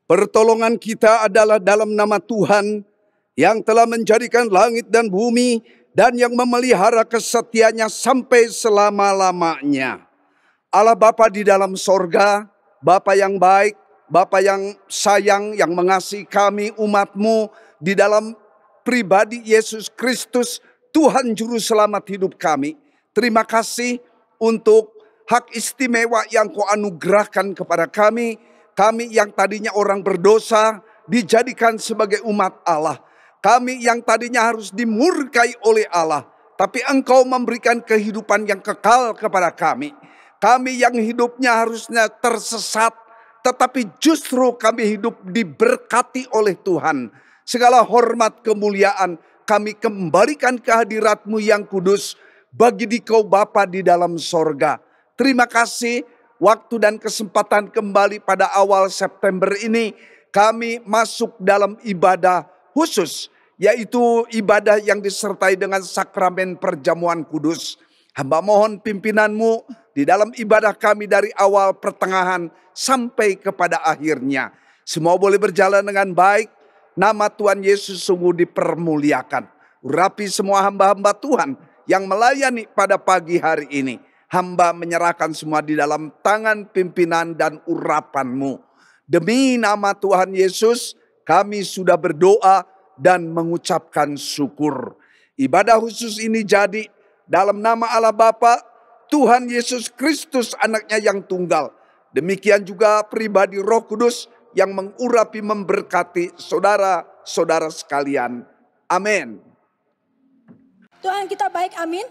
Pertolongan kita adalah dalam nama Tuhan yang telah menjadikan langit dan bumi dan yang memelihara kesetianya sampai selama-lamanya. Allah Bapa di dalam sorga, Bapa yang baik, Bapa yang sayang, yang mengasihi kami umat-Mu di dalam pribadi Yesus Kristus, Tuhan Juru Selamat hidup kami. Terima kasih untuk hak istimewa yang Kau anugerahkan kepada kami. Kami yang tadinya orang berdosa dijadikan sebagai umat Allah. Kami yang tadinya harus dimurkai oleh Allah, tapi Engkau memberikan kehidupan yang kekal kepada kami. Kami yang hidupnya harusnya tersesat, tetapi justru kami hidup diberkati oleh Tuhan. Segala hormat kemuliaan kami kembalikan ke hadirat-Mu yang kudus bagi Dikau Bapa di dalam sorga. Terima kasih waktu dan kesempatan kembali pada awal September ini kami masuk dalam ibadah khusus, yaitu ibadah yang disertai dengan sakramen perjamuan kudus. Hamba mohon pimpinan-Mu di dalam ibadah kami dari awal, pertengahan, sampai kepada akhirnya. Semua boleh berjalan dengan baik. Nama Tuhan Yesus sungguh dipermuliakan. Urapi semua hamba-hamba Tuhan yang melayani pada pagi hari ini. Hamba menyerahkan semua di dalam tangan pimpinan dan urapan-Mu. Demi nama Tuhan Yesus kami sudah berdoa dan mengucapkan syukur. Ibadah khusus ini jadi dalam nama Allah Bapa, Tuhan Yesus Kristus anaknya yang tunggal. Demikian juga pribadi Roh Kudus yang mengurapi memberkati saudara-saudara sekalian. Amin. Tuhan kita baik, amin.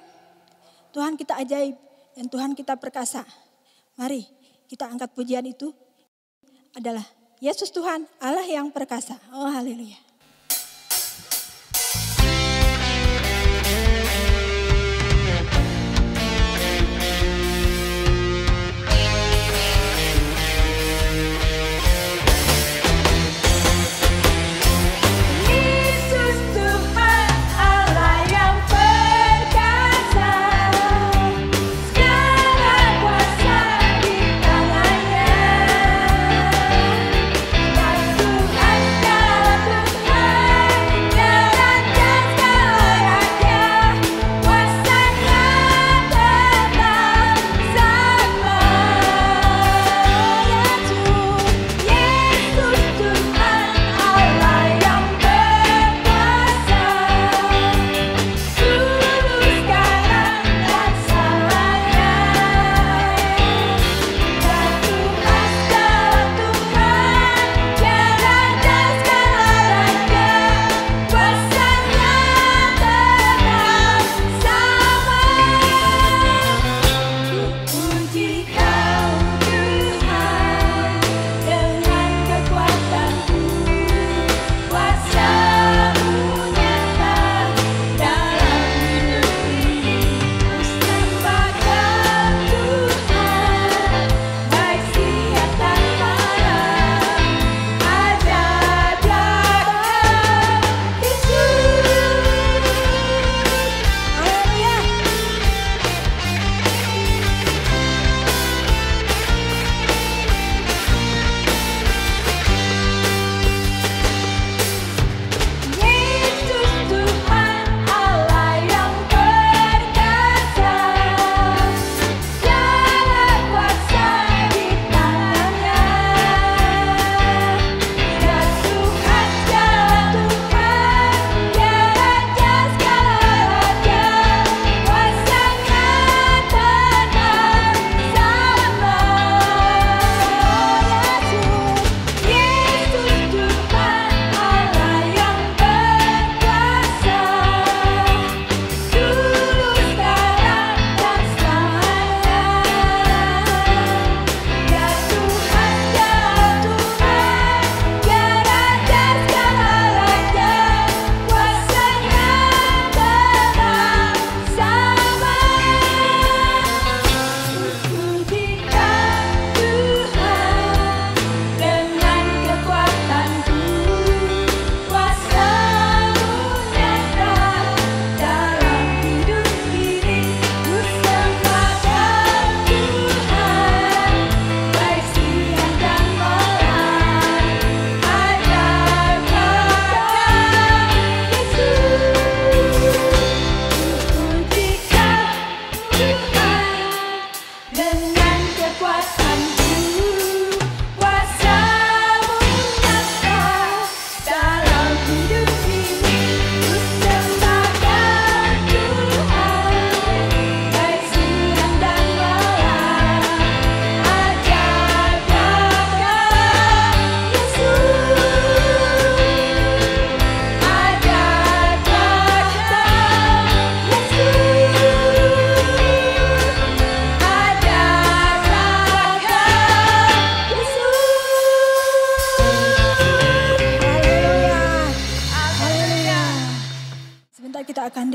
Tuhan kita ajaib dan Tuhan kita perkasa. Mari kita angkat pujian itu adalah Yesus Tuhan Allah yang perkasa. Oh haleluya. Tuhan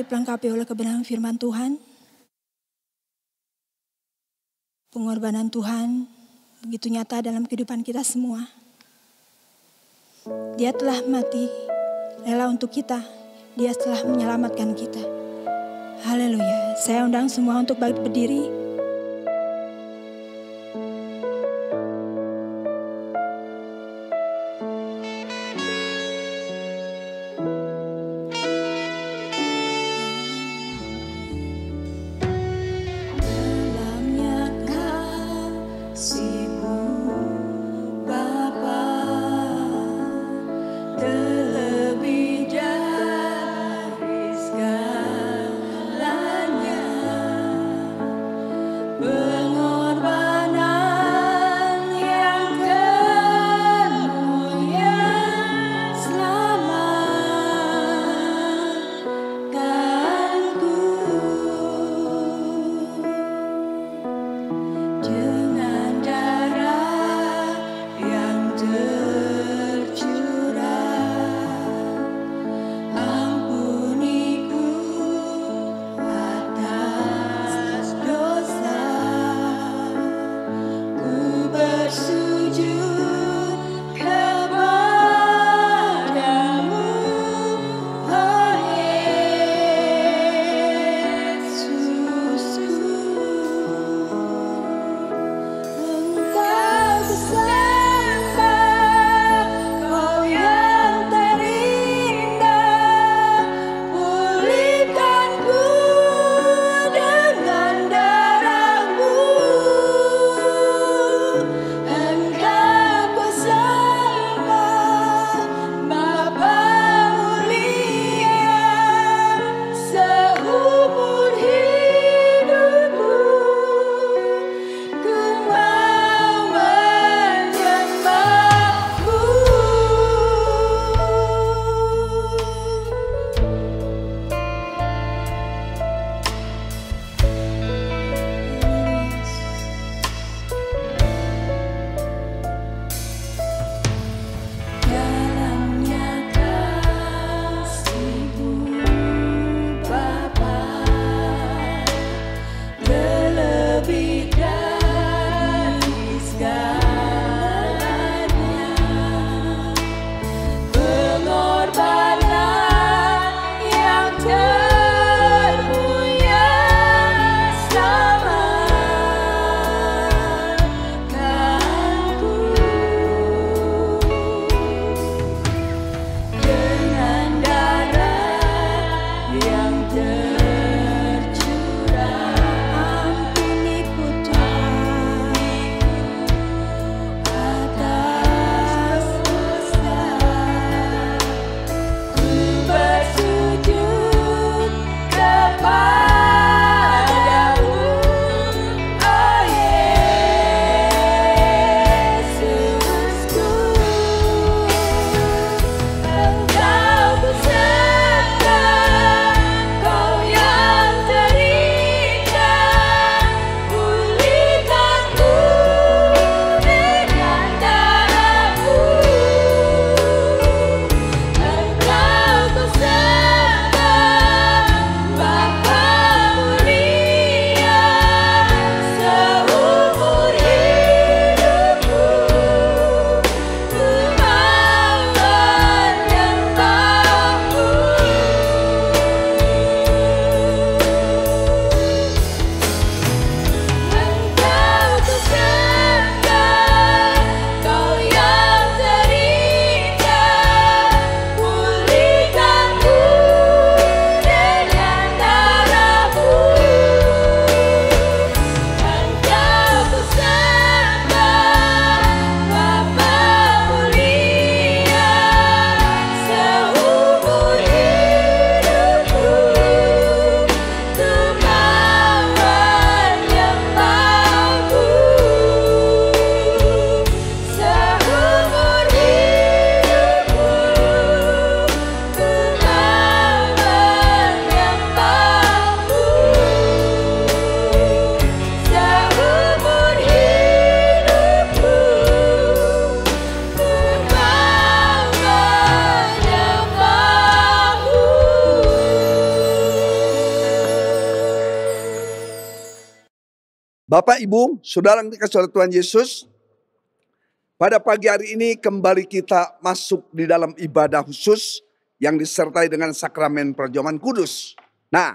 dipelengkapi oleh kebenaran firman Tuhan. Pengorbanan Tuhan begitu nyata dalam kehidupan kita semua. Dia telah mati, rela untuk kita. Dia telah menyelamatkan kita. Haleluya. Saya undang semua untuk bangkit berdiri. Bapak, Ibu, Saudara yang dikasihi oleh Tuhan Yesus, pada pagi hari ini kembali kita masuk di dalam ibadah khusus yang disertai dengan sakramen perjamuan kudus. Nah,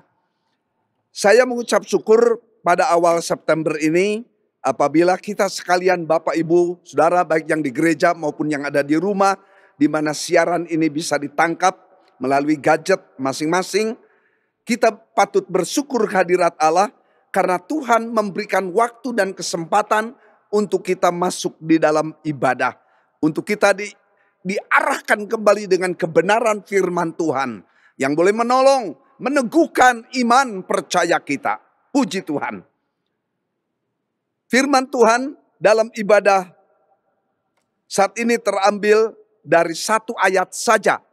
saya mengucap syukur pada awal September ini apabila kita sekalian Bapak, Ibu, Saudara baik yang di gereja maupun yang ada di rumah, di mana siaran ini bisa ditangkap melalui gadget masing-masing, kita patut bersyukur kehadirat Allah karena Tuhan memberikan waktu dan kesempatan untuk kita masuk di dalam ibadah. Untuk kita diarahkan kembali dengan kebenaran firman Tuhan. Yang boleh menolong, meneguhkan iman percaya kita. Puji Tuhan. Firman Tuhan dalam ibadah saat ini terambil dari satu ayat saja.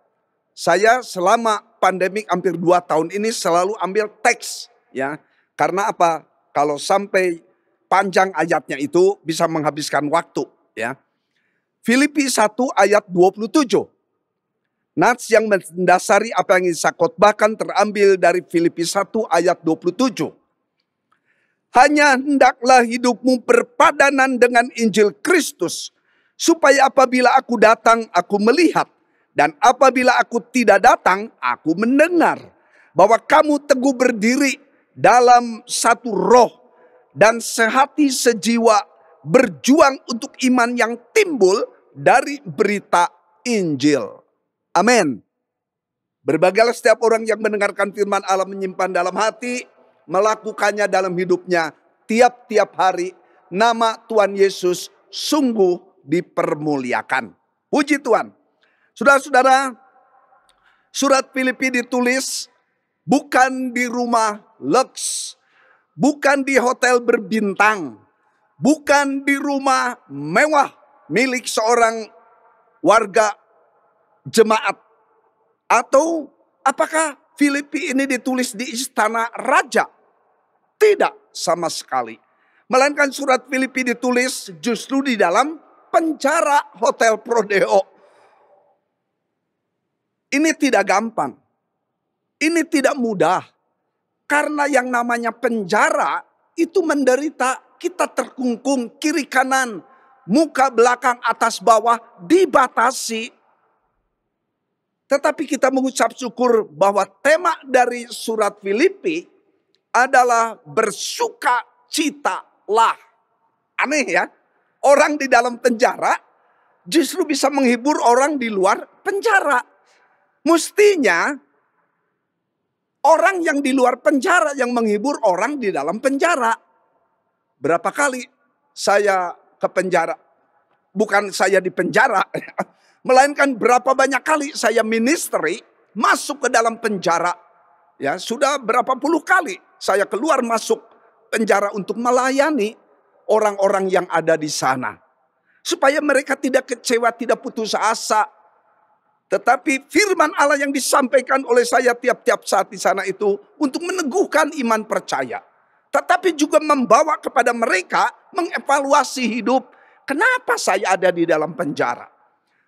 Saya selama pandemik hampir 2 tahun ini selalu ambil teks. Ya, karena apa? Kalau sampai panjang ayatnya itu bisa menghabiskan waktu, ya. Filipi 1 ayat 27. Nats yang mendasari apa yang saya khotbahkan terambil dari Filipi 1 ayat 27. Hanya hendaklah hidupmu berpadanan dengan Injil Kristus, supaya apabila aku datang aku melihat, dan apabila aku tidak datang aku mendengar, bahwa kamu teguh berdiri dalam satu roh dan sehati sejiwa berjuang untuk iman yang timbul dari berita Injil. Amin. Berbahagialah setiap orang yang mendengarkan firman Allah, menyimpan dalam hati, melakukannya dalam hidupnya tiap-tiap hari. Nama Tuhan Yesus sungguh dipermuliakan. Puji Tuhan. Saudara-saudara, surat Filipi ditulis bukan di rumah Lux, bukan di hotel berbintang, bukan di rumah mewah milik seorang warga jemaat. Atau apakah Filipi ini ditulis di istana raja? Tidak sama sekali. Melainkan surat Filipi ditulis justru di dalam penjara Hotel Prodeo. Ini tidak gampang. Ini tidak mudah. Karena yang namanya penjara itu menderita, kita terkungkung kiri kanan, muka belakang atas bawah dibatasi. Tetapi kita mengucap syukur bahwa tema dari surat Filipi adalah bersukacitalah. Aneh ya, orang di dalam penjara justru bisa menghibur orang di luar penjara. Mestinya orang yang di luar penjara yang menghibur orang di dalam penjara. Berapa kali saya ke penjara? Bukan saya di penjara. Melainkan berapa banyak kali saya ministry masuk ke dalam penjara. Ya, sudah berapa puluh kali saya keluar masuk penjara untuk melayani orang-orang yang ada di sana. Supaya mereka tidak kecewa, tidak putus asa. Tetapi firman Allah yang disampaikan oleh saya tiap-tiap saat di sana itu untuk meneguhkan iman percaya. Tetapi juga membawa kepada mereka mengevaluasi hidup. Kenapa saya ada di dalam penjara?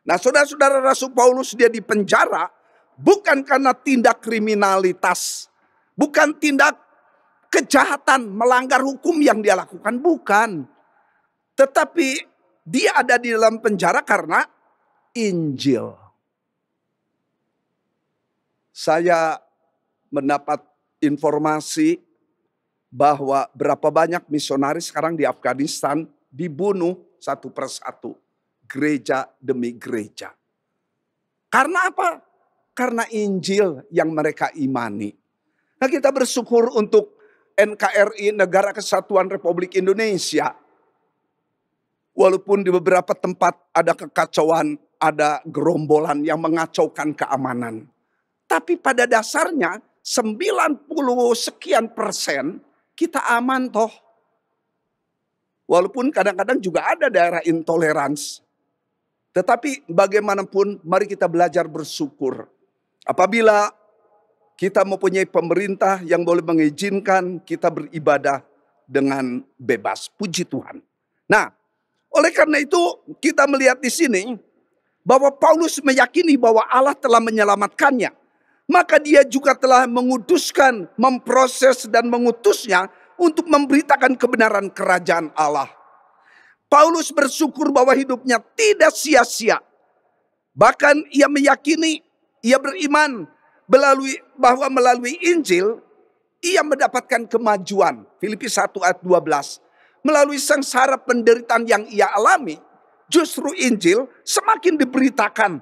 Nah, saudara-saudara, Rasul Paulus dia di penjara bukan karena tindak kriminalitas. Bukan tindak kejahatan, melanggar hukum yang dia lakukan. Bukan. Tetapi dia ada di dalam penjara karena Injil. Saya mendapat informasi bahwa berapa banyak misionaris sekarang di Afghanistan dibunuh satu persatu. Gereja demi gereja. Karena apa? Karena Injil yang mereka imani. Nah, kita bersyukur untuk NKRI, Negara Kesatuan Republik Indonesia. Walaupun di beberapa tempat ada kekacauan, ada gerombolan yang mengacaukan keamanan. Tapi pada dasarnya 90 sekian persen kita aman toh. Walaupun kadang-kadang juga ada daerah intoleransi. Tetapi bagaimanapun mari kita belajar bersyukur. Apabila kita mempunyai pemerintah yang boleh mengizinkan kita beribadah dengan bebas. Puji Tuhan. Nah, oleh karena itu kita melihat di sini bahwa Paulus meyakini bahwa Allah telah menyelamatkannya. Maka dia juga telah menguduskan, memproses dan mengutusnya untuk memberitakan kebenaran kerajaan Allah. Paulus bersyukur bahwa hidupnya tidak sia-sia. Bahkan ia meyakini, ia beriman bahwa melalui Injil ia mendapatkan kemajuan. Filipi 1 ayat 12. Melalui sengsara penderitaan yang ia alami, justru Injil semakin diberitakan.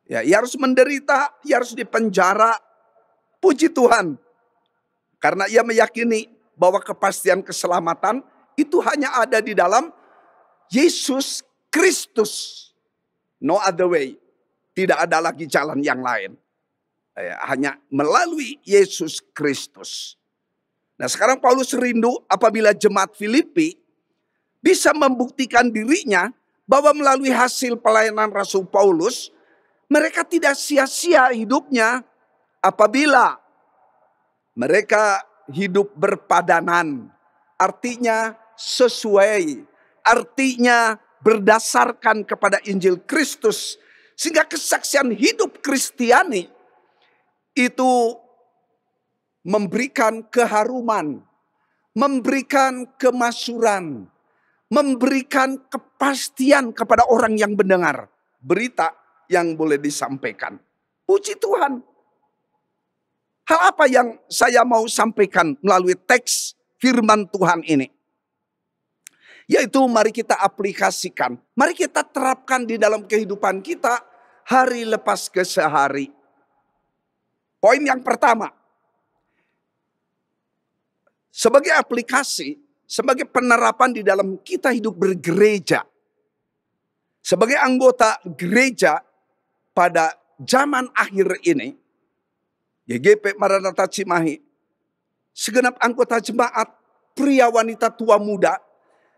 Ya, ia harus menderita, ia harus dipenjara. Puji Tuhan. Karena ia meyakini bahwa kepastian keselamatan itu hanya ada di dalam Yesus Kristus. No other way. Tidak ada lagi jalan yang lain. Hanya melalui Yesus Kristus. Nah, sekarang Paulus rindu apabila jemaat Filipi bisa membuktikan dirinya bahwa melalui hasil pelayanan Rasul Paulus, mereka tidak sia-sia hidupnya apabila mereka hidup berpadanan. Artinya sesuai, artinya berdasarkan kepada Injil Kristus. Sehingga kesaksian hidup Kristiani itu memberikan keharuman, memberikan kemasyuran, memberikan kepastian kepada orang yang mendengar berita yang boleh disampaikan. Puji Tuhan. Hal apa yang saya mau sampaikan melalui teks firman Tuhan ini? Yaitu mari kita aplikasikan, mari kita terapkan di dalam kehidupan kita hari lepas ke sehari. Poin yang pertama, sebagai aplikasi, sebagai penerapan di dalam kita hidup bergereja. Sebagai anggota gereja pada zaman akhir ini, GGP Maranatha Cimahi, segenap anggota jemaat, pria, wanita, tua, muda,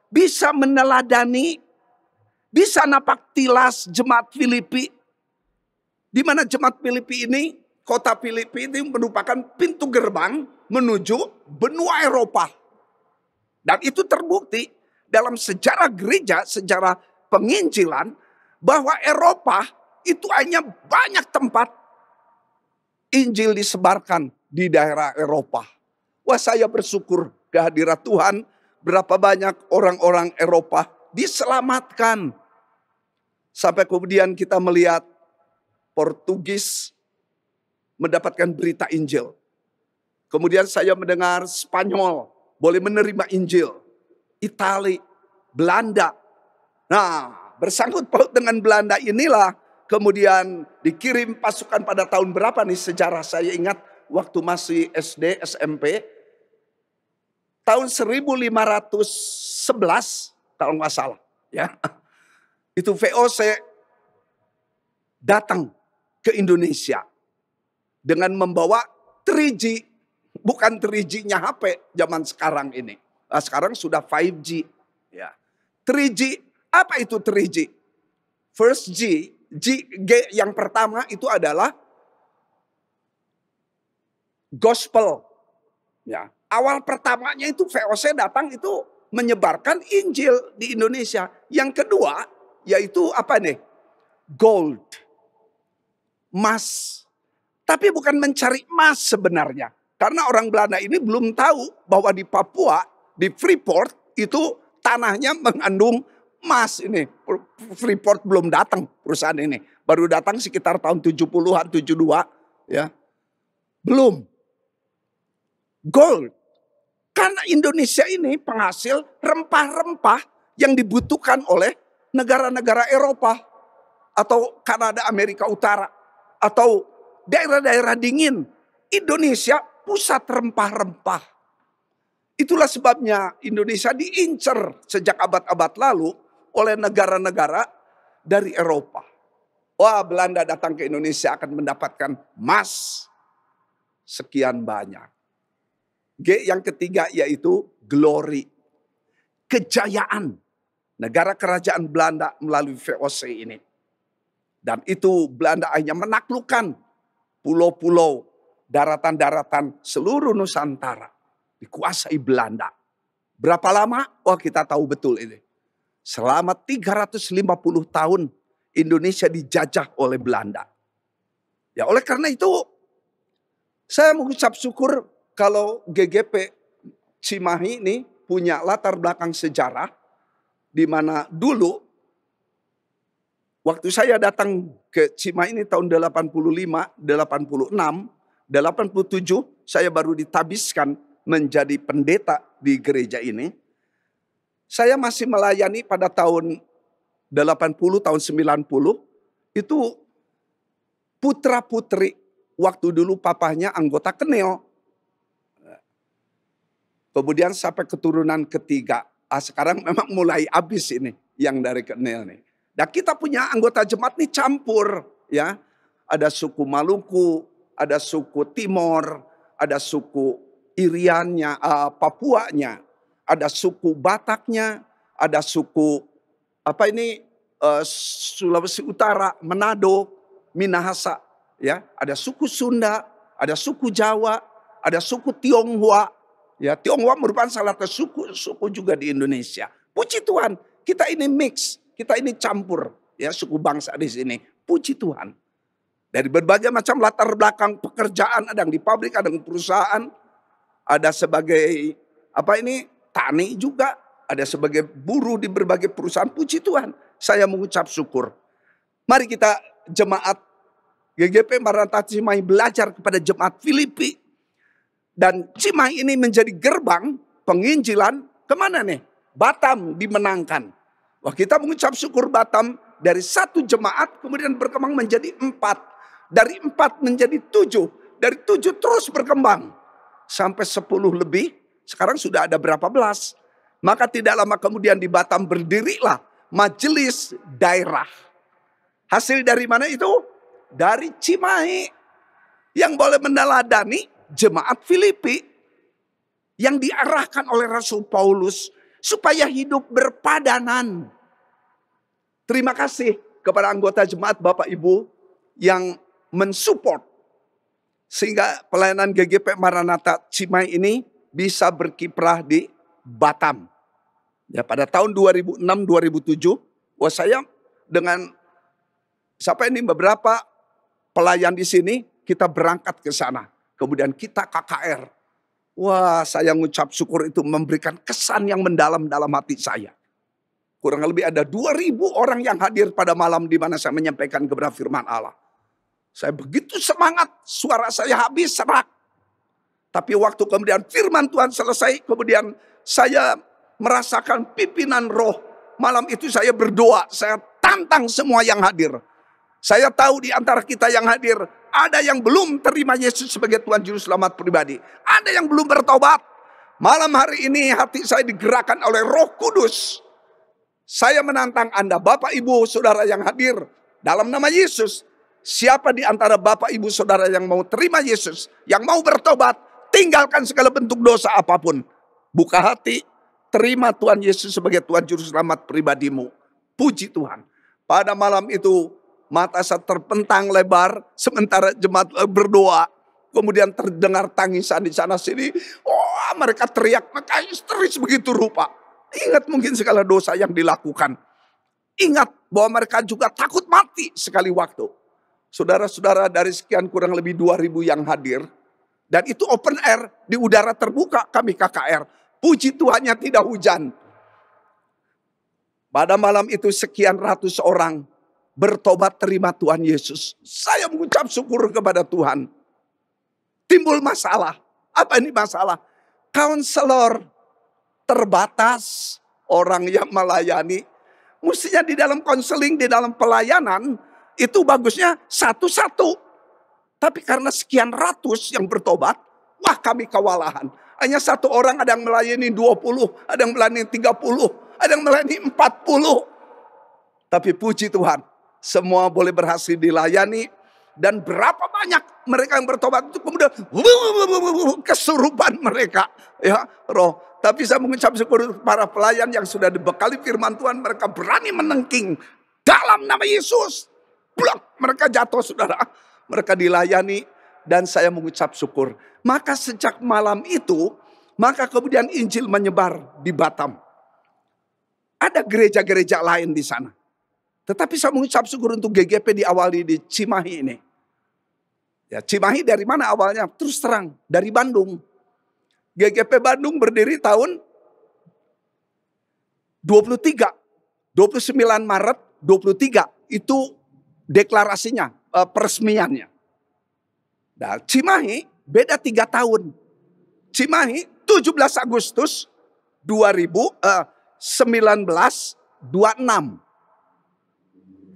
bisa meneladani, bisa napak tilas jemaat Filipi. Di mana jemaat Filipi ini, kota Filipi ini merupakan pintu gerbang menuju benua Eropa. Dan itu terbukti dalam sejarah gereja, sejarah penginjilan, bahwa Eropa itu hanya banyak tempat Injil disebarkan di daerah Eropa. Wah, saya bersyukur kehadirat Tuhan, berapa banyak orang-orang Eropa diselamatkan. Sampai kemudian kita melihat Portugis mendapatkan berita Injil. Kemudian saya mendengar Spanyol boleh menerima Injil. Itali, Belanda. Nah, bersangkut paut dengan Belanda inilah kemudian dikirim pasukan pada tahun berapa nih, sejarah saya ingat waktu masih SD, SMP. Tahun 1511 kalau nggak salah. Ya. Itu VOC datang ke Indonesia dengan membawa 3G. Bukan 3G-nya HP zaman sekarang ini. Nah, sekarang sudah 5G. Ya. 3G, apa itu 3G? First G yang pertama itu adalah gospel. Ya. Awal pertamanya itu VOC datang itu menyebarkan Injil di Indonesia. Yang kedua yaitu apa nih? Gold. Emas. Tapi bukan mencari emas sebenarnya. Karena orang Belanda ini belum tahu bahwa di Papua, di Freeport itu tanahnya mengandung emas ini. Freeport belum datang perusahaan ini. Baru datang sekitar tahun 70-an, 72. Ya. Belum. Gold. Karena Indonesia ini penghasil rempah-rempah yang dibutuhkan oleh negara-negara Eropa. Atau Kanada, Amerika Utara. Atau daerah-daerah dingin. Indonesia pusat rempah-rempah. Itulah sebabnya Indonesia diincar sejak abad-abad lalu oleh negara-negara dari Eropa. Wah, Belanda datang ke Indonesia akan mendapatkan emas sekian banyak. G yang ketiga yaitu glory. Kejayaan negara kerajaan Belanda melalui VOC ini. Dan itu Belanda hanya menaklukkan pulau-pulau, daratan-daratan seluruh Nusantara dikuasai Belanda. Berapa lama? Wah, kita tahu betul ini. Selama 350 tahun Indonesia dijajah oleh Belanda. Ya, oleh karena itu saya mengucap syukur kalau GGP Cimahi ini punya latar belakang sejarah di mana dulu waktu saya datang ke Cimahi ini tahun 85, 86, 87 saya baru ditabiskan menjadi pendeta di gereja ini. Saya masih melayani pada tahun 80, tahun 90 itu putra-putri waktu dulu papahnya anggota Kenel. Kemudian sampai keturunan ketiga. Sekarang memang mulai habis ini yang dari Kenel nih. Dan kita punya anggota jemaat nih campur ya. Ada suku Maluku, ada suku Timor, ada suku Iriannya, Papuanya, ada suku Bataknya, ada suku Sulawesi Utara, Manado, Minahasa, ya, ada suku Sunda, ada suku Jawa, ada suku Tionghoa. Ya, Tionghoa merupakan salah satu suku juga di Indonesia. Puji Tuhan, kita ini mix, kita ini campur, ya, suku bangsa di sini. Puji Tuhan. Dari berbagai macam latar belakang pekerjaan, ada yang di pabrik, ada yang di perusahaan, ada sebagai tani juga, ada sebagai buruh di berbagai perusahaan. Puji Tuhan, saya mengucap syukur. Mari kita jemaat GGP Maranatha Cimahi belajar kepada jemaat Filipi. Dan Cimahi ini menjadi gerbang penginjilan kemana nih? Batam dimenangkan. Wah, kita mengucap syukur Batam dari 1 jemaat kemudian berkembang menjadi 4. Dari 4 menjadi 7. Dari 7 terus berkembang. Sampai 10 lebih. Sekarang sudah ada berapa belas. Maka tidak lama kemudian di Batam berdirilah majelis daerah. Hasil dari mana itu? Dari Cimahi. Yang boleh meneladani jemaat Filipi yang diarahkan oleh Rasul Paulus supaya hidup berpadanan. Terima kasih kepada anggota jemaat Bapak Ibu yang mensupport sehingga pelayanan GGP Maranatha Cimahi ini bisa berkiprah di Batam. Ya, pada tahun 2006-2007, saya dengan beberapa pelayan di sini kita berangkat ke sana. Kemudian kita KKR. Wah, saya mengucap syukur itu memberikan kesan yang mendalam dalam hati saya. Kurang lebih ada 2.000 orang yang hadir pada malam di mana saya menyampaikan kebenaran firman Allah. Saya begitu semangat, suara saya habis serak. Tapi waktu kemudian firman Tuhan selesai, kemudian saya merasakan pimpinan roh. Malam itu saya berdoa, saya tantang semua yang hadir. Saya tahu di antara kita yang hadir, ada yang belum terima Yesus sebagai Tuhan Juru Selamat pribadi. Ada yang belum bertobat. Malam hari ini hati saya digerakkan oleh Roh Kudus. Saya menantang Anda, Bapak Ibu Saudara yang hadir dalam nama Yesus. Siapa di antara Bapak Ibu Saudara yang mau terima Yesus, yang mau bertobat, tinggalkan segala bentuk dosa apapun. Buka hati, terima Tuhan Yesus sebagai Tuhan Juru Selamat pribadimu. Puji Tuhan. Pada malam itu, mata saya terpentang lebar sementara jemaat berdoa. Kemudian terdengar tangisan di sana sini. Oh, mereka teriak, mereka histeris begitu rupa. Ingat mungkin segala dosa yang dilakukan. Ingat bahwa mereka juga takut mati sekali waktu. Saudara-saudara, dari sekian kurang lebih 2.000 yang hadir. Dan itu open air, di udara terbuka kami KKR. Puji Tuhannya tidak hujan. Pada malam itu sekian ratus orang bertobat terima Tuhan Yesus. Saya mengucap syukur kepada Tuhan. Timbul masalah. Apa ini masalah? Konselor terbatas, orang yang melayani. Mestinya di dalam konseling, di dalam pelayanan, itu bagusnya satu-satu. Tapi karena sekian ratus yang bertobat, wah kami kewalahan. Hanya satu orang, ada yang melayani 20, ada yang melayani 30, ada yang melayani 40. Tapi puji Tuhan, semua boleh berhasil dilayani. Dan berapa banyak mereka yang bertobat itu kemudian kesurupan mereka. Ya, roh. Tapi saya mengucap syukur para pelayan yang sudah dibekali firman Tuhan. Mereka berani menengking dalam nama Yesus. Blok, mereka jatuh saudara. Mereka dilayani dan saya mengucap syukur. Maka sejak malam itu, maka kemudian Injil menyebar di Batam. Ada gereja-gereja lain di sana. Tetapi saya mengucap syukur untuk GGP diawali di Cimahi ini. Ya, Cimahi dari mana awalnya? Terus terang, dari Bandung. GGP Bandung berdiri tahun 23. 29 Maret 23 itu deklarasinya, peresmiannya. Nah, Cimahi beda 3 tahun. Cimahi 17 Agustus 1926.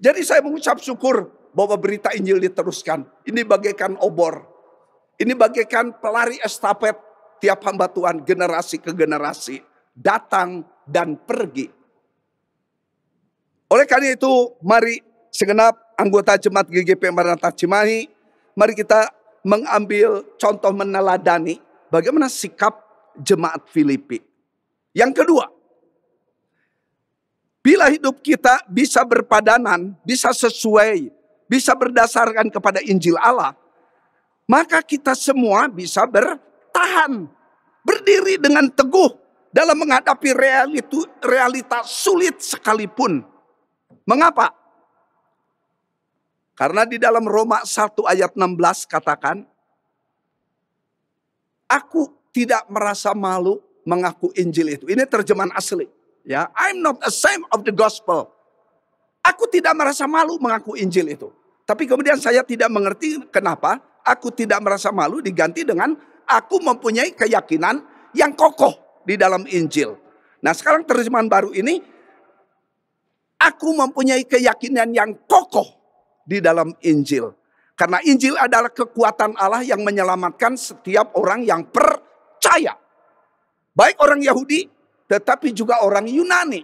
Jadi saya mengucap syukur bahwa berita Injil diteruskan. Ini bagaikan obor. Ini bagaikan pelari estafet tiap hamba Tuhan generasi ke generasi. Datang dan pergi. Oleh karena itu, mari segenap anggota Jemaat GGP Maranatha Cimahi, mari kita mengambil contoh meneladani bagaimana sikap Jemaat Filipi. Yang kedua, bila hidup kita bisa berpadanan, bisa sesuai, bisa berdasarkan kepada Injil Allah, maka kita semua bisa bertahan, berdiri dengan teguh dalam menghadapi realita sulit sekalipun. Mengapa? Karena di dalam Roma 1 ayat 16 katakan, aku tidak merasa malu mengaku Injil itu. Ini terjemahan asli. Ya, I'm not ashamed of the gospel. Aku tidak merasa malu mengaku Injil itu. Tapi kemudian saya tidak mengerti kenapa aku tidak merasa malu diganti dengan aku mempunyai keyakinan yang kokoh di dalam Injil. Nah, sekarang terjemahan baru ini, aku mempunyai keyakinan yang kokoh di dalam Injil. Karena Injil adalah kekuatan Allah yang menyelamatkan setiap orang yang percaya. Baik orang Yahudi, tetapi juga orang Yunani.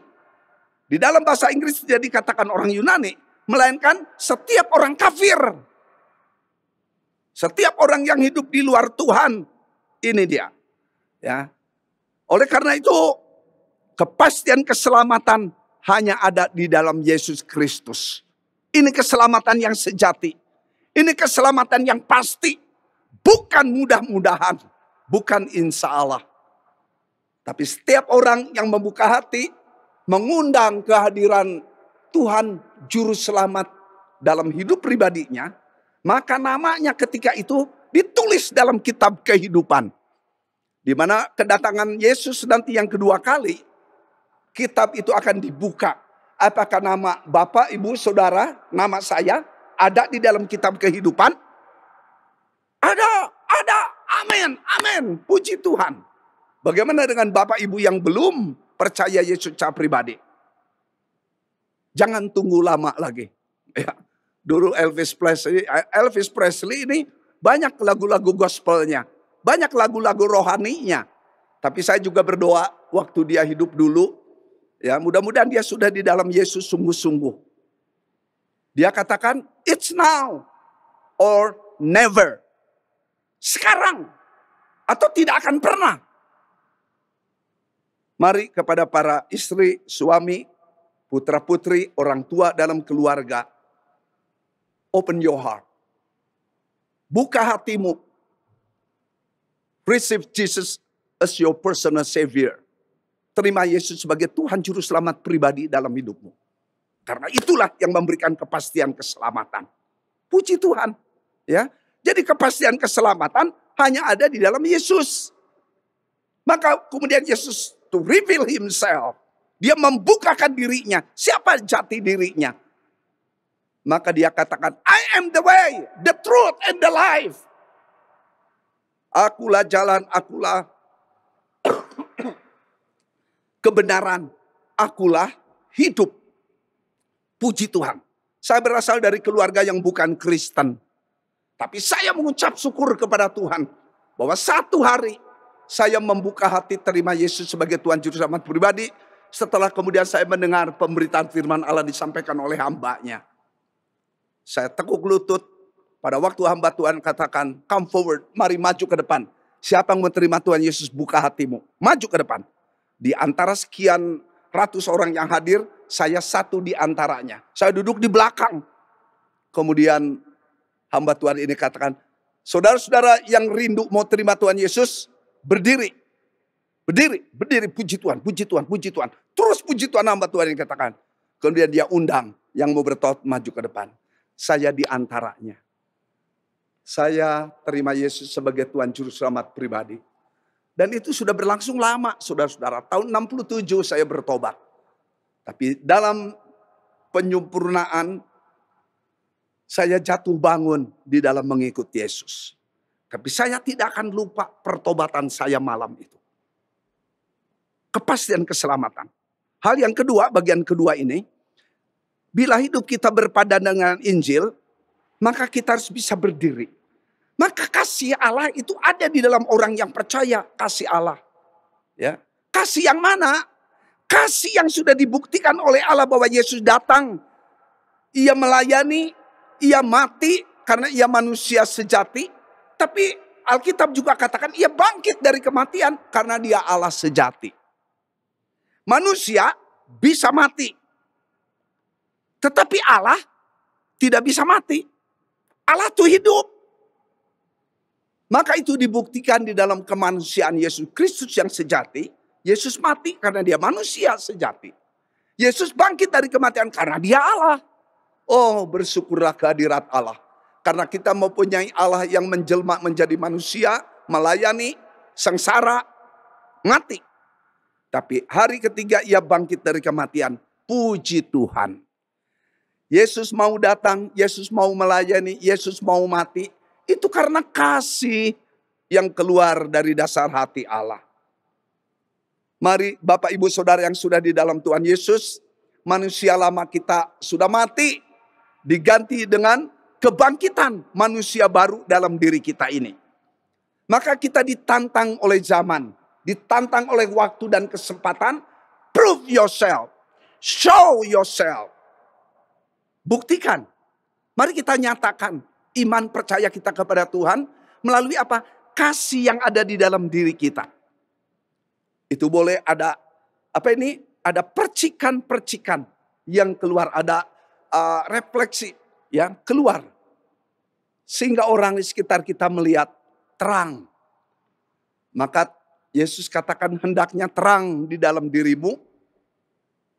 Di dalam bahasa Inggris tidak dikatakan orang Yunani, melainkan setiap orang kafir. Setiap orang yang hidup di luar Tuhan, ini dia. Ya. Oleh karena itu, kepastian keselamatan hanya ada di dalam Yesus Kristus. Ini keselamatan yang sejati. Ini keselamatan yang pasti. Bukan mudah-mudahan. Bukan insya Allah. Tapi setiap orang yang membuka hati, mengundang kehadiran Tuhan Juru Selamat dalam hidup pribadinya, maka namanya ketika itu ditulis dalam kitab kehidupan. Di mana kedatangan Yesus nanti yang kedua kali, kitab itu akan dibuka. Apakah nama Bapak, Ibu, Saudara, nama saya ada di dalam kitab kehidupan? Ada. Amin, amin. Puji Tuhan. Bagaimana dengan Bapak Ibu yang belum percaya Yesus secara pribadi? Jangan tunggu lama lagi. Ya. Dulu Elvis Presley ini banyak lagu-lagu gospelnya. Banyak lagu-lagu rohaninya. Tapi saya juga berdoa waktu dia hidup dulu. Ya, mudah-mudahan dia sudah di dalam Yesus sungguh-sungguh. Dia katakan, it's now or never. Sekarang atau tidak akan pernah. Mari kepada para istri, suami, putra-putri, orang tua dalam keluarga. Open your heart. Buka hatimu. Receive Jesus as your personal savior. Terima Yesus sebagai Tuhan Juru Selamat pribadi dalam hidupmu. Karena itulah yang memberikan kepastian keselamatan. Puji Tuhan. Ya, jadi kepastian keselamatan hanya ada di dalam Yesus. Maka kemudian Yesus to reveal himself. Dia membukakan dirinya. Siapa jati dirinya? Maka dia katakan, I am the way, the truth, and the life. Akulah jalan, akulah kebenaran, akulah hidup. Puji Tuhan. Saya berasal dari keluarga yang bukan Kristen. Tapi saya mengucap syukur kepada Tuhan. Bahwa satu hari saya membuka hati terima Yesus sebagai Tuhan Juru Selamat pribadi. Setelah kemudian saya mendengar pemberitaan firman Allah disampaikan oleh hambanya. Saya tekuk lutut. Pada waktu hamba Tuhan katakan, come forward, mari maju ke depan. Siapa yang menerima Tuhan Yesus, buka hatimu. Maju ke depan. Di antara sekian ratus orang yang hadir, saya satu di antaranya. Saya duduk di belakang. Kemudian hamba Tuhan ini katakan, saudara-saudara yang rindu mau terima Tuhan Yesus, berdiri. Berdiri, puji Tuhan, puji Tuhan, puji Tuhan. Terus puji Tuhan, hamba Tuhan ini katakan. Kemudian dia undang yang mau bertobat maju ke depan. Saya di antaranya. Saya terima Yesus sebagai Tuhan Juru Selamat pribadi. Dan itu sudah berlangsung lama, saudara-saudara. Tahun 67 saya bertobat. Tapi dalam penyempurnaan, saya jatuh bangun di dalam mengikut Yesus. Tapi saya tidak akan lupa pertobatan saya malam itu. Kepastian keselamatan. Hal yang kedua, bagian kedua ini. Bila hidup kita berpadan dengan Injil, maka kita harus bisa berdiri. Maka kasih Allah itu ada di dalam orang yang percaya kasih Allah. Ya. Kasih yang mana? Kasih yang sudah dibuktikan oleh Allah bahwa Yesus datang. Ia melayani, ia mati karena ia manusia sejati. Tapi Alkitab juga katakan ia bangkit dari kematian karena dia Allah sejati. Manusia bisa mati. Tetapi Allah tidak bisa mati. Allah itu hidup. Maka itu dibuktikan di dalam kemanusiaan Yesus Kristus yang sejati. Yesus mati karena dia manusia sejati. Yesus bangkit dari kematian karena dia Allah. Oh, bersyukurlah kehadirat Allah. Karena kita mempunyai Allah yang menjelma menjadi manusia, melayani, sengsara, mati. Tapi hari ketiga ia bangkit dari kematian. Puji Tuhan. Yesus mau datang, Yesus mau melayani, Yesus mau mati. Itu karena kasih yang keluar dari dasar hati Allah. Mari Bapak Ibu Saudara yang sudah di dalam Tuhan Yesus. Manusia lama kita sudah mati. Diganti dengan kebangkitan manusia baru dalam diri kita ini. Maka kita ditantang oleh zaman. Ditantang oleh waktu dan kesempatan. Prove yourself. Show yourself. Buktikan. Mari kita nyatakan. Iman percaya kita kepada Tuhan melalui apa? Kasih yang ada di dalam diri kita. Itu boleh ada apa ini? Ada percikan-percikan yang keluar, ada refleksi yang keluar. Sehingga orang di sekitar kita melihat terang. Maka Yesus katakan hendaknya terang di dalam dirimu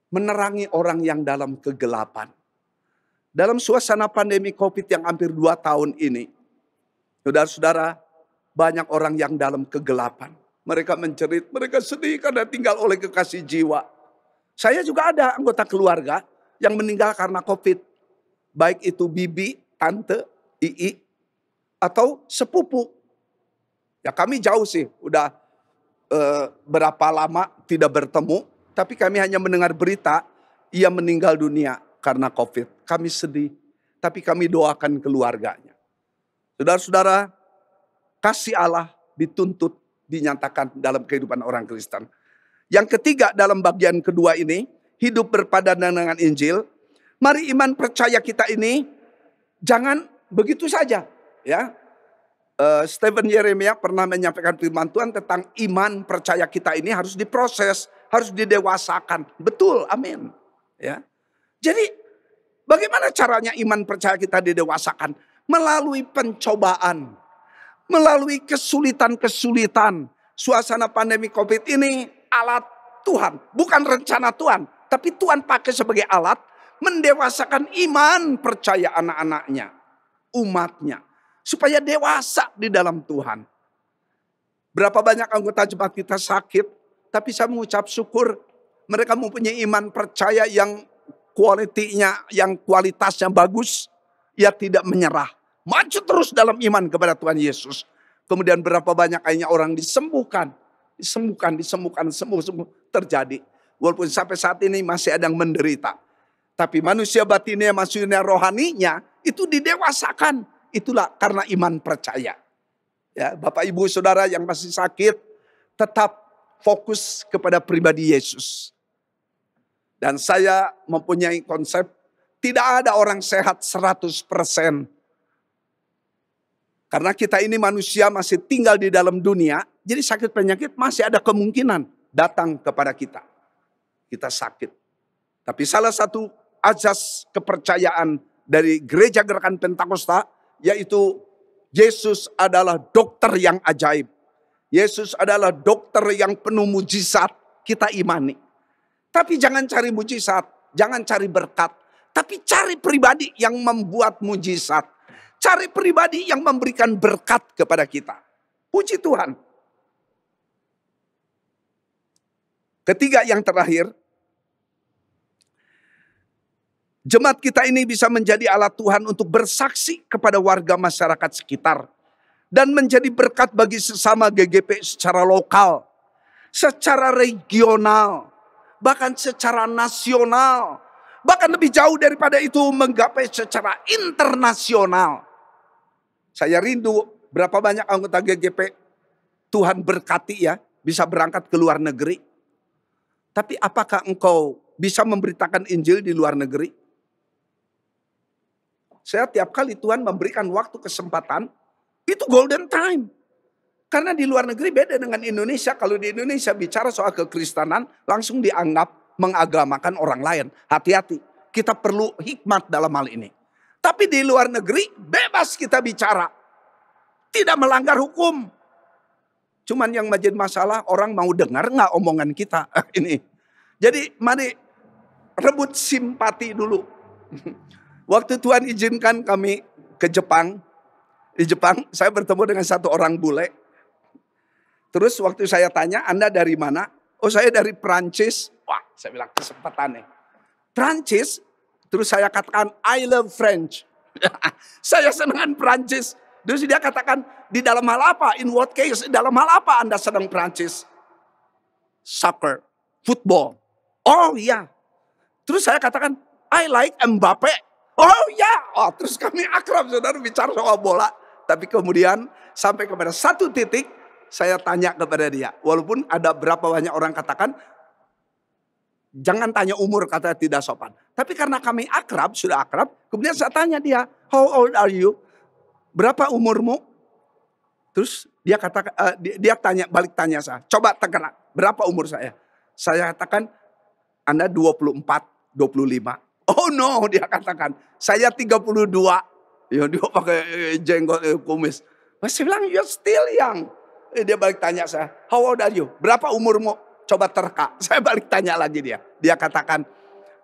menerangi orang yang dalam kegelapan. Dalam suasana pandemi COVID yang hampir 2 tahun ini, saudara-saudara, banyak orang yang dalam kegelapan. Mereka mencerit, mereka sedih karena tinggal oleh kekasih jiwa. Saya juga ada anggota keluarga yang meninggal karena COVID. Baik itu bibi, tante, ii, atau sepupu. Ya kami jauh sih, udah berapa lama tidak bertemu. Tapi kami hanya mendengar berita, ia meninggal dunia karena COVID. Kami sedih, tapi kami doakan keluarganya. Saudara-saudara, kasih Allah dituntut, dinyatakan dalam kehidupan orang Kristen. Yang ketiga dalam bagian kedua ini, hidup berpadanan dengan Injil. Mari iman percaya kita ini jangan begitu saja. Ya, Stephen Yeremia pernah menyampaikan firman Tuhan tentang iman percaya kita ini harus diproses, harus didewasakan. Betul, amin. Ya. Jadi bagaimana caranya iman percaya kita didewasakan? Melalui pencobaan. Melalui kesulitan-kesulitan. Suasana pandemi COVID ini alat Tuhan. Bukan rencana Tuhan. Tapi Tuhan pakai sebagai alat. Mendewasakan iman percaya anak-anaknya. Umatnya. Supaya dewasa di dalam Tuhan. Berapa banyak anggota jemaat kita sakit. Tapi saya mengucap syukur. Mereka mempunyai iman percaya yang yang kualitasnya bagus, ia tidak menyerah. Maju terus dalam iman kepada Tuhan Yesus. Kemudian berapa banyak akhirnya orang disembuhkan. Sembuh terjadi. Walaupun sampai saat ini masih ada yang menderita. Tapi manusia batinnya, manusia rohaninya itu didewasakan. Itulah karena iman percaya. Ya, Bapak Ibu Saudara yang masih sakit, tetap fokus kepada pribadi Yesus. Dan saya mempunyai konsep, tidak ada orang sehat 100%. Karena kita ini manusia masih tinggal di dalam dunia, jadi sakit penyakit masih ada kemungkinan datang kepada kita. Kita sakit. Tapi salah satu azas kepercayaan dari gereja gerakan Pentakosta, yaitu Yesus adalah dokter yang ajaib. Yesus adalah dokter yang penuh mujizat, kita imani. Tapi jangan cari mujizat, jangan cari berkat. Tapi cari pribadi yang membuat mujizat. Cari pribadi yang memberikan berkat kepada kita. Puji Tuhan. Ketiga, yang terakhir, jemaat kita ini bisa menjadi alat Tuhan untuk bersaksi kepada warga masyarakat sekitar. Dan menjadi berkat bagi sesama GGP secara lokal, secara regional, bahkan secara nasional. Bahkan lebih jauh daripada itu, menggapai secara internasional. Saya rindu berapa banyak anggota GGP Tuhan berkati ya, bisa berangkat ke luar negeri. Tapi apakah engkau bisa memberitakan Injil di luar negeri? Saya tiap kali Tuhan memberikan waktu kesempatan, itu golden time. Karena di luar negeri beda dengan Indonesia. Kalau di Indonesia bicara soal kekristenan, langsung dianggap mengagamakan orang lain. Hati-hati, kita perlu hikmat dalam hal ini. Tapi di luar negeri bebas kita bicara. Tidak melanggar hukum. Cuman yang menjadi masalah, orang mau dengar nggak omongan kita ini. Jadi mari rebut simpati dulu. Waktu Tuhan izinkan kami ke Jepang. Di Jepang saya bertemu dengan satu orang bule. Terus waktu saya tanya, Anda dari mana? Oh, saya dari Prancis. Wah, saya bilang kesempatan nih. Prancis. Terus saya katakan, I love French. Saya senang Prancis. Terus dia katakan, di dalam hal apa? In what case? Dalam hal apa Anda senang Prancis? Soccer, football. Oh iya. Terus saya katakan, I like Mbappe. Oh iya. Oh, terus kami akrab, saudara, bicara soal bola. Tapi kemudian sampai kepada satu titik, saya tanya kepada dia. Walaupun ada berapa banyak orang katakan, jangan tanya umur, kata tidak sopan. Tapi karena kami akrab, sudah akrab, kemudian saya tanya dia, how old are you? Berapa umurmu? Terus dia katakan, dia tanya, balik tanya saya, coba tenggerak, berapa umur saya? Saya katakan, Anda 24, 25. Oh no, dia katakan, saya 32. Ya, dia pakai jenggot, kumis. Masih bilang, you're still young. Dia balik tanya saya, how old are you? Berapa umurmu? Coba terka. Saya balik tanya lagi dia. Dia katakan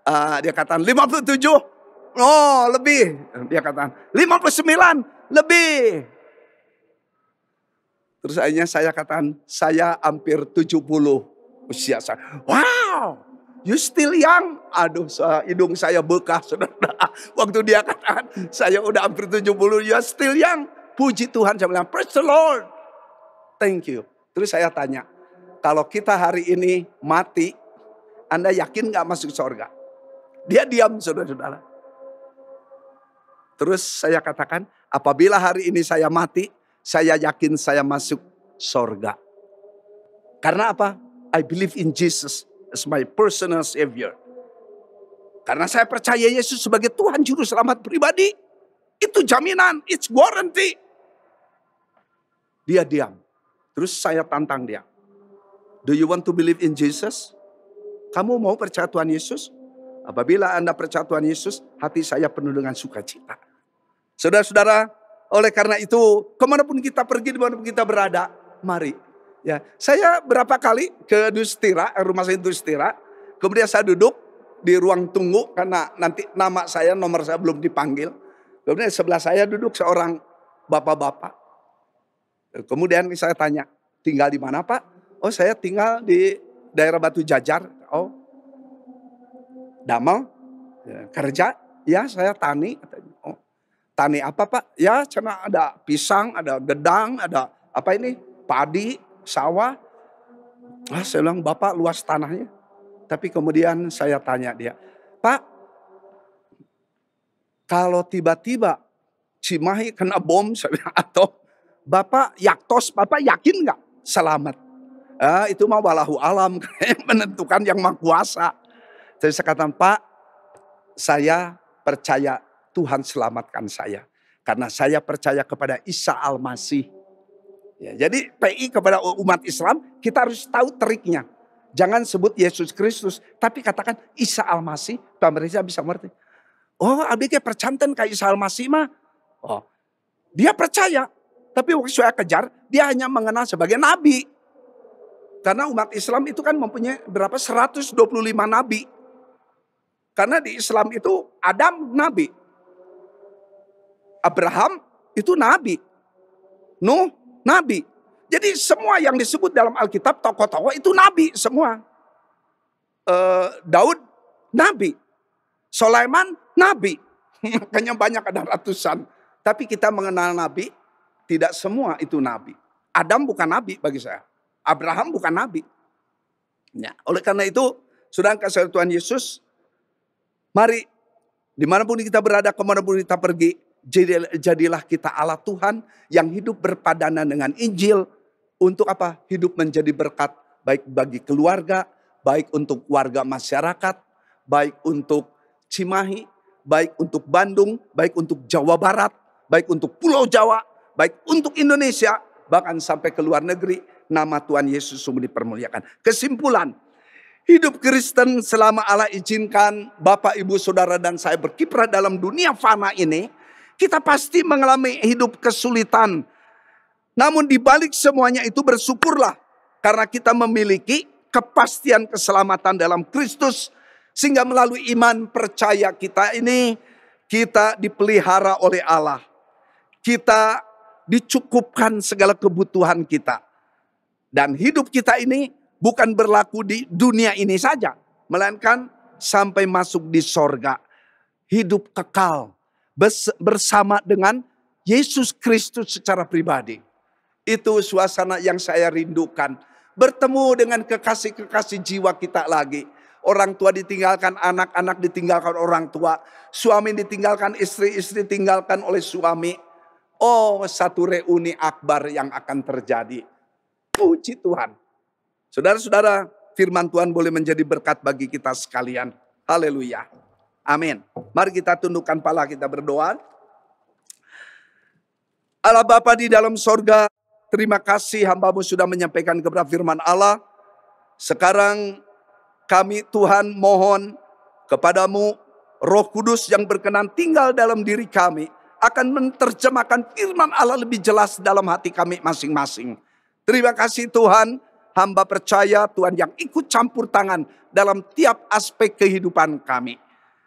57. Oh, lebih. Dia katakan 59, lebih. Terus akhirnya saya katakan, saya hampir 70 usia saya. Wow, you still young. Aduh, hidung saya bekas, saudara. Waktu dia katakan, saya udah hampir 70, you still young. Puji Tuhan, saya bilang, praise the Lord. Thank you. Terus saya tanya, kalau kita hari ini mati, Anda yakin gak masuk surga? Dia diam, saudara-saudara. Terus saya katakan, apabila hari ini saya mati, saya yakin saya masuk surga. Karena apa? I believe in Jesus as my personal savior. Karena saya percaya Yesus sebagai Tuhan Juru Selamat pribadi. Itu jaminan, it's guarantee. Dia diam. Terus saya tantang dia. Do you want to believe in Jesus? Kamu mau percaya Tuhan Yesus? Apabila Anda percaya Tuhan Yesus, hati saya penuh dengan sukacita. Saudara-saudara, oleh karena itu, kemanapun kita pergi, dimanapun kita berada, mari. Ya, saya berapa kali ke Dustira, rumah saya Dustira, kemudian saya duduk di ruang tunggu karena nanti nomor saya belum dipanggil. Kemudian sebelah saya duduk seorang bapak-bapak. Kemudian saya tanya, tinggal di mana Pak? Oh, saya tinggal di daerah Batu Jajar. Oh, Damel, ya, kerja? Ya, saya tani. Oh, tani apa Pak? Ya, karena ada pisang, ada gedang, ada apa ini? Padi, sawah. Saya bilang, Bapak luas tanahnya. Tapi kemudian saya tanya dia, Pak, kalau tiba-tiba Cimahi kena bom, saya bilang, atau Bapak yaktos, Bapak yakin nggak selamat? Itu mah walahu alam, menentukan yang maha kuasa. Jadi saya katakan, Pak, saya percaya Tuhan selamatkan saya. Karena saya percaya kepada Isa Al-Masih. Ya, jadi PI kepada umat Islam, kita harus tahu triknya. Jangan sebut Yesus Kristus, tapi katakan Isa Al-Masih, pemerintah bisa mengerti. Oh, ABG percanten kayak Isa Al-Masih mah. Oh, dia percaya. Tapi waktu saya kejar, dia hanya mengenal sebagai nabi. Karena umat Islam itu kan mempunyai berapa? 125 nabi. Karena di Islam itu Adam nabi. Abraham itu nabi. Nuh nabi. Jadi semua yang disebut dalam Alkitab tokoh-tokoh itu nabi semua. Daud nabi, Sulaiman nabi. Makanya banyak, ada ratusan. Tapi kita mengenal nabi, tidak semua itu nabi. Adam bukan nabi bagi saya. Abraham bukan nabi. Ya, oleh karena itu, saudara kasih Tuhan Yesus, mari dimanapun kita berada, kemanapun kita pergi, jadilah kita ala Tuhan yang hidup berpadanan dengan Injil. Untuk apa? Hidup menjadi berkat, baik bagi keluarga, baik untuk warga masyarakat, baik untuk Cimahi, baik untuk Bandung, baik untuk Jawa Barat, baik untuk Pulau Jawa, baik untuk Indonesia, bahkan sampai ke luar negeri. Nama Tuhan Yesus sungguh dipermuliakan. Kesimpulan, hidup Kristen selama Allah izinkan Bapak, Ibu, Saudara, dan saya berkiprah dalam dunia fana ini, kita pasti mengalami hidup kesulitan. Namun di balik semuanya itu bersyukurlah, karena kita memiliki kepastian keselamatan dalam Kristus. Sehingga melalui iman percaya kita ini, kita dipelihara oleh Allah. Kita dicukupkan segala kebutuhan kita. Dan hidup kita ini bukan berlaku di dunia ini saja, melainkan sampai masuk di sorga. Hidup kekal bersama dengan Yesus Kristus secara pribadi. Itu suasana yang saya rindukan. Bertemu dengan kekasih-kekasih jiwa kita lagi. Orang tua ditinggalkan anak, anak ditinggalkan orang tua. Suami ditinggalkan istri, istri ditinggalkan oleh suami. Oh, satu reuni akbar yang akan terjadi. Puji Tuhan. Saudara-saudara, firman Tuhan boleh menjadi berkat bagi kita sekalian. Haleluya. Amin. Mari kita tundukkan kepala, kita berdoa. Allah Bapa di dalam sorga, terima kasih hamba-Mu sudah menyampaikan kebenaran firman Allah. Sekarang kami Tuhan mohon kepadamu, Roh Kudus yang berkenan tinggal dalam diri kami, akan menerjemahkan firman Allah lebih jelas dalam hati kami masing-masing. Terima kasih Tuhan, hamba percaya Tuhan yang ikut campur tangan dalam tiap aspek kehidupan kami.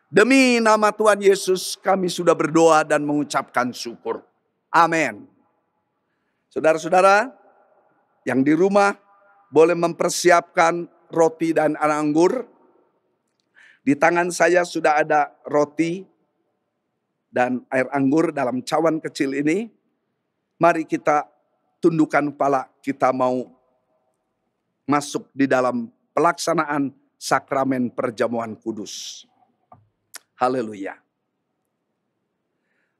Demi nama Tuhan Yesus kami sudah berdoa dan mengucapkan syukur. Amin. Saudara-saudara yang di rumah boleh mempersiapkan roti dan anggur. Di tangan saya sudah ada roti dan air anggur dalam cawan kecil ini. Mari kita tundukkan kepala, kita mau masuk di dalam pelaksanaan sakramen perjamuan kudus. Haleluya.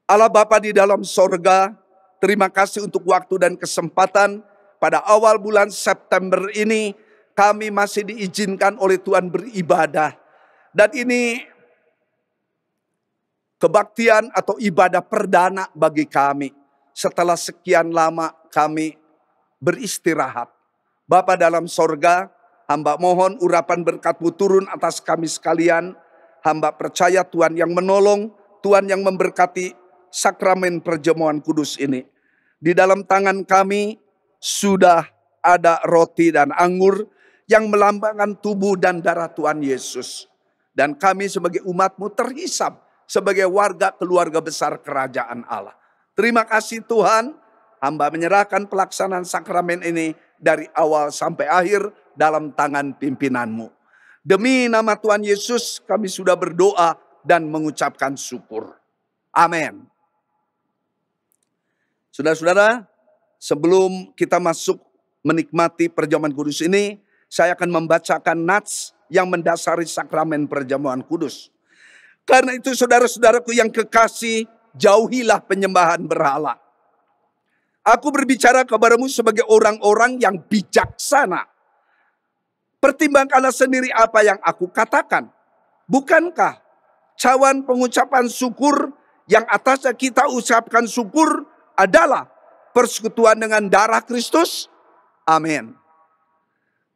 Allah Bapa di dalam sorga, terima kasih untuk waktu dan kesempatan pada awal bulan September ini. Kami masih diizinkan oleh Tuhan beribadah. Dan ini kebaktian atau ibadah perdana bagi kami. Setelah sekian lama kami beristirahat. Bapa dalam sorga, hamba mohon urapan berkat-Mu turun atas kami sekalian. Hamba percaya Tuhan yang menolong, Tuhan yang memberkati sakramen perjamuan kudus ini. Di dalam tangan kami sudah ada roti dan anggur yang melambangkan tubuh dan darah Tuhan Yesus. Dan kami sebagai umat-Mu terhisap sebagai warga keluarga besar kerajaan Allah. Terima kasih Tuhan, hamba menyerahkan pelaksanaan sakramen ini dari awal sampai akhir dalam tangan pimpinan-Mu. Demi nama Tuhan Yesus kami sudah berdoa dan mengucapkan syukur. Amin. Saudara-saudara, sebelum kita masuk menikmati perjamuan kudus ini, saya akan membacakan nats yang mendasari sakramen perjamuan kudus. Karena itu saudara-saudaraku yang kekasih, jauhilah penyembahan berhala. Aku berbicara kepadamu sebagai orang-orang yang bijaksana. Pertimbangkanlah sendiri apa yang aku katakan. Bukankah cawan pengucapan syukur yang atasnya kita ucapkan syukur adalah persekutuan dengan darah Kristus? Amin.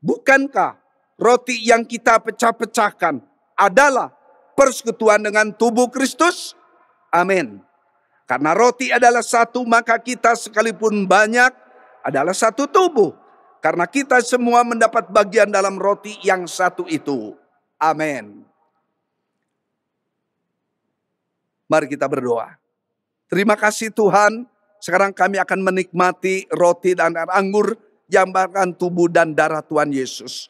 Bukankah roti yang kita pecah-pecahkan adalah persekutuan dengan tubuh Kristus? Amin. Karena roti adalah satu, maka kita sekalipun banyak adalah satu tubuh. Karena kita semua mendapat bagian dalam roti yang satu itu. Amin. Mari kita berdoa. Terima kasih Tuhan. Sekarang kami akan menikmati roti dan air anggur yang merupakan tubuh dan darah Tuhan Yesus.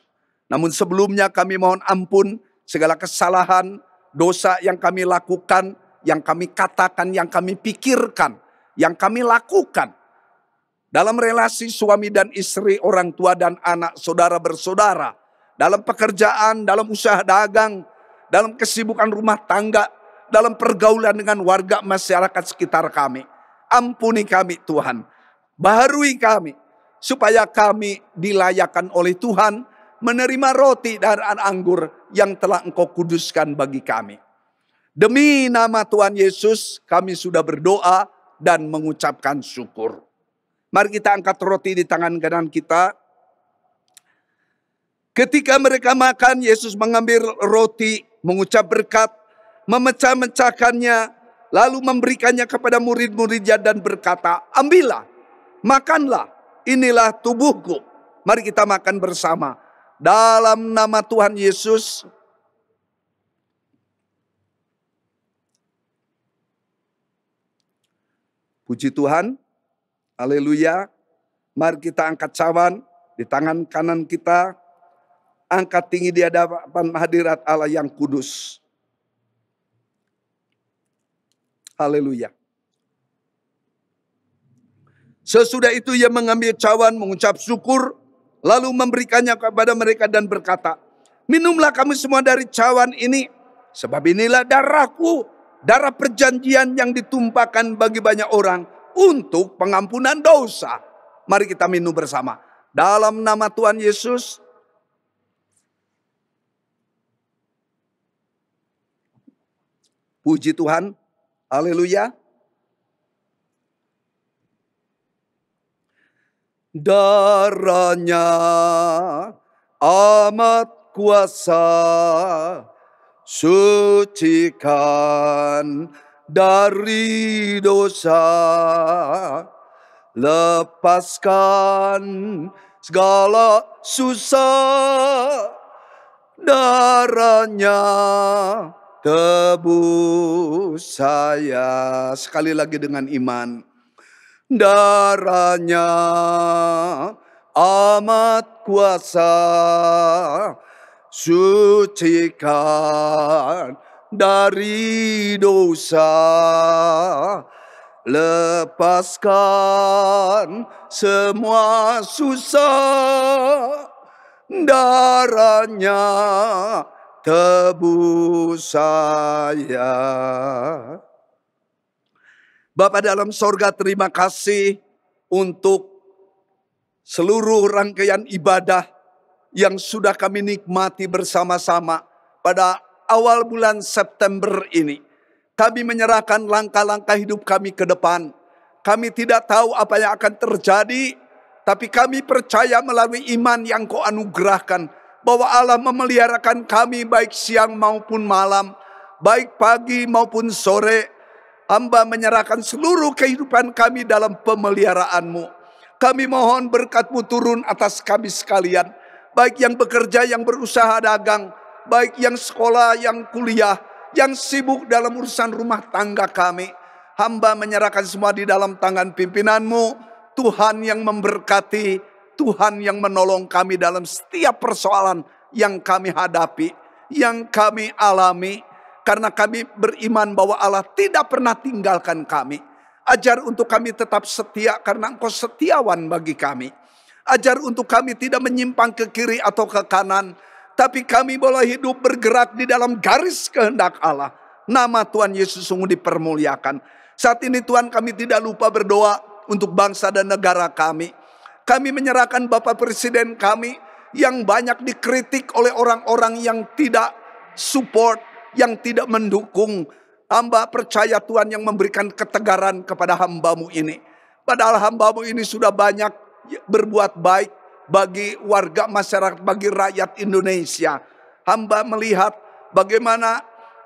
Namun sebelumnya kami mohon ampun segala kesalahan, dosa yang kami lakukan, yang kami katakan, yang kami pikirkan, yang kami lakukan. Dalam relasi suami dan istri, orang tua dan anak, saudara bersaudara. Dalam pekerjaan, dalam usaha dagang, dalam kesibukan rumah tangga, dalam pergaulan dengan warga masyarakat sekitar kami. Ampuni kami Tuhan. Baharui kami. Supaya kami dilayakkan oleh Tuhan menerima roti dan anggur yang telah Engkau kuduskan bagi kami. Demi nama Tuhan Yesus kami sudah berdoa dan mengucapkan syukur. Mari kita angkat roti di tangan kanan kita. Ketika mereka makan, Yesus mengambil roti, mengucap berkat, memecah-mecahkannya, lalu memberikannya kepada murid-muridnya dan berkata, ambillah, makanlah, inilah tubuhku. Mari kita makan bersama. Dalam nama Tuhan Yesus. Puji Tuhan. Haleluya. Mari kita angkat cawan di tangan kanan kita. Angkat tinggi di hadapan hadirat Allah yang kudus. Haleluya. Sesudah itu ia mengambil cawan, mengucap syukur, lalu memberikannya kepada mereka dan berkata, minumlah kamu semua dari cawan ini, sebab inilah darahku, darah perjanjian yang ditumpahkan bagi banyak orang untuk pengampunan dosa. Mari kita minum bersama. Dalam nama Tuhan Yesus. Puji Tuhan. Haleluya. Darahnya amat kuasa, sucikan dari dosa, lepaskan segala susah, darahnya tebus saya. Sekali lagi dengan iman. Darahnya amat kuasa, sucikan dari dosa, lepaskan semua susah, darahnya tebus saya. Bapa dalam sorga, terima kasih untuk seluruh rangkaian ibadah yang sudah kami nikmati bersama-sama pada awal bulan September ini. Kami menyerahkan langkah-langkah hidup kami ke depan. Kami tidak tahu apa yang akan terjadi, tapi kami percaya melalui iman yang Kau anugerahkan, bahwa Allah memeliharakan kami baik siang maupun malam, baik pagi maupun sore. Hamba menyerahkan seluruh kehidupan kami dalam pemeliharaan-Mu. Kami mohon berkat-Mu turun atas kami sekalian. Baik yang bekerja, yang berusaha dagang. Baik yang sekolah, yang kuliah. Yang sibuk dalam urusan rumah tangga kami. Hamba menyerahkan semua di dalam tangan pimpinan-Mu. Tuhan yang memberkati. Tuhan yang menolong kami dalam setiap persoalan yang kami hadapi. Yang kami alami. Karena kami beriman bahwa Allah tidak pernah tinggalkan kami. Ajar untuk kami tetap setia karena Engkau setiawan bagi kami. Ajar untuk kami tidak menyimpang ke kiri atau ke kanan. Tapi kami boleh hidup bergerak di dalam garis kehendak Allah. Nama Tuhan Yesus sungguh dipermuliakan. Saat ini Tuhan, kami tidak lupa berdoa untuk bangsa dan negara kami. Kami menyerahkan Bapak Presiden kami yang banyak dikritik oleh orang-orang yang tidak support, yang tidak mendukung. Hamba percaya Tuhan yang memberikan ketegaran kepada hamba-Mu ini. Padahal hamba-Mu ini sudah banyak berbuat baik bagi warga masyarakat, bagi rakyat Indonesia. Hamba melihat bagaimana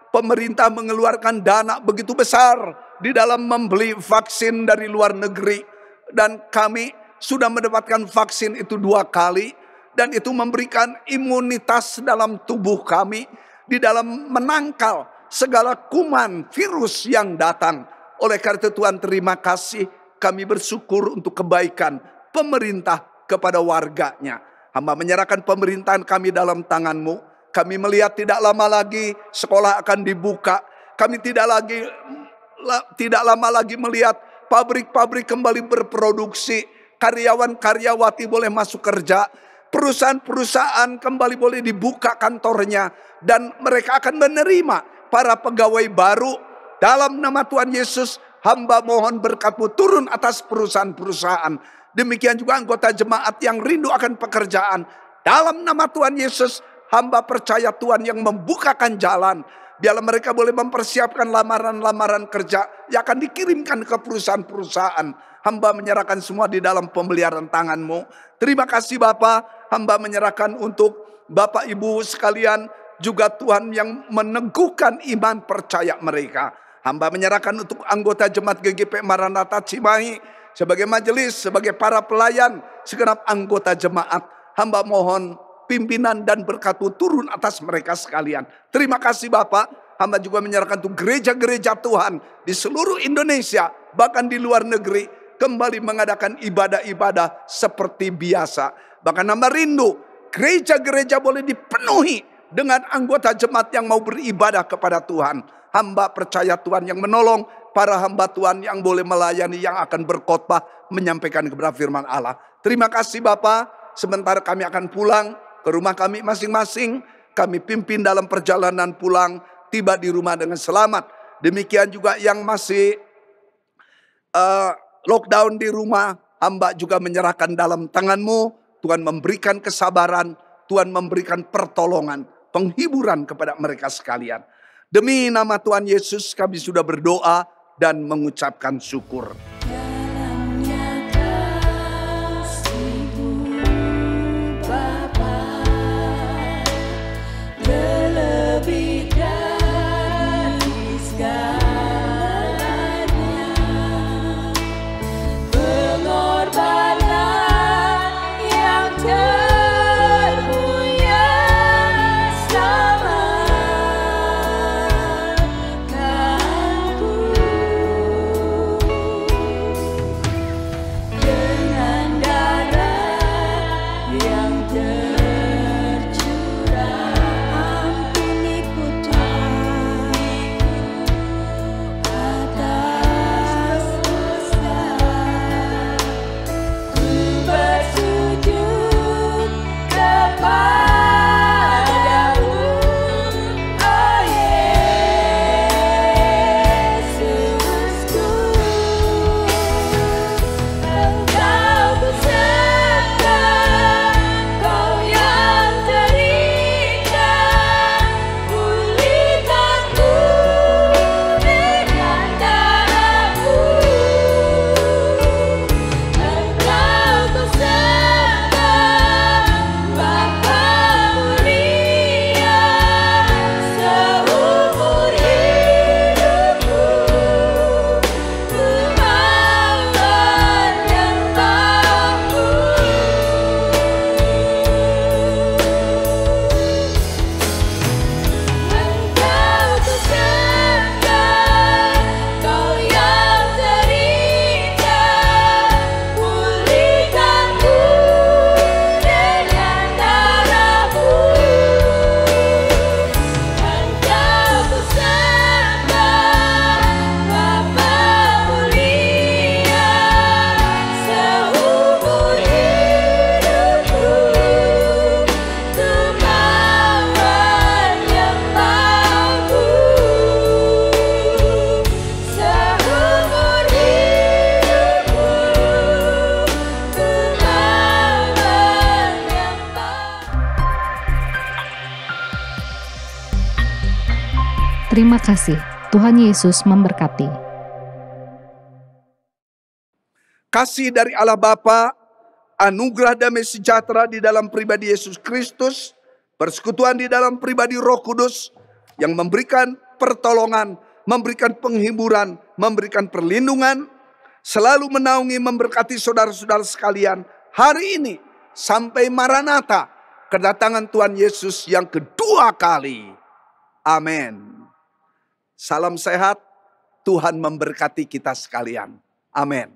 pemerintah mengeluarkan dana begitu besar di dalam membeli vaksin dari luar negeri. Dan kami sudah mendapatkan vaksin itu 2 kali. Dan itu memberikan imunitas dalam tubuh kami, di dalam menangkal segala kuman virus yang datang. Oleh karena itu Tuhan, terima kasih. Kami bersyukur untuk kebaikan pemerintah kepada warganya. Hamba menyerahkan pemerintahan kami dalam tangan-Mu. Kami melihat tidak lama lagi sekolah akan dibuka. Kami tidak lama lagi melihat pabrik-pabrik kembali berproduksi. Karyawan-karyawati boleh masuk kerja. Perusahaan-perusahaan kembali boleh dibuka kantornya. Dan mereka akan menerima para pegawai baru. Dalam nama Tuhan Yesus, hamba mohon berkat-Mu turun atas perusahaan-perusahaan. Demikian juga anggota jemaat yang rindu akan pekerjaan. Dalam nama Tuhan Yesus, hamba percaya Tuhan yang membukakan jalan. Biarlah mereka boleh mempersiapkan lamaran-lamaran kerja yang akan dikirimkan ke perusahaan-perusahaan. Hamba menyerahkan semua di dalam pemeliharaan tangan-Mu. Terima kasih Bapa. Hamba menyerahkan untuk Bapak Ibu sekalian. Juga Tuhan yang meneguhkan iman percaya mereka. Hamba menyerahkan untuk anggota jemaat GGP Maranatha Cimahi. Sebagai majelis, sebagai para pelayan, segenap anggota jemaat. Hamba mohon pimpinan dan berkat-Mu turun atas mereka sekalian. Terima kasih Bapak. Hamba juga menyerahkan untuk gereja-gereja Tuhan di seluruh Indonesia, bahkan di luar negeri, kembali mengadakan ibadah-ibadah seperti biasa. Bahkan hamba rindu gereja-gereja boleh dipenuhi dengan anggota jemaat yang mau beribadah kepada Tuhan. Hamba percaya Tuhan yang menolong para hamba Tuhan yang boleh melayani, yang akan berkhotbah, menyampaikan kebenaran firman Allah. Terima kasih Bapak. Sebentar kami akan pulang ke rumah kami masing-masing. Kami pimpin dalam perjalanan pulang, tiba di rumah dengan selamat. Demikian juga yang masih lockdown di rumah, hamba juga menyerahkan dalam tangan-Mu. Tuhan memberikan kesabaran, Tuhan memberikan pertolongan, penghiburan kepada mereka sekalian. Demi nama Tuhan Yesus kami sudah berdoa dan mengucapkan syukur. Terima kasih. Tuhan Yesus memberkati. Kasih dari Allah Bapa, anugerah damai sejahtera di dalam pribadi Yesus Kristus, persekutuan di dalam pribadi Roh Kudus yang memberikan pertolongan, memberikan penghiburan, memberikan perlindungan, selalu menaungi memberkati saudara-saudara sekalian hari ini sampai Maranatha, kedatangan Tuhan Yesus yang kedua kali. Amin. Salam sehat, Tuhan memberkati kita sekalian. Amin.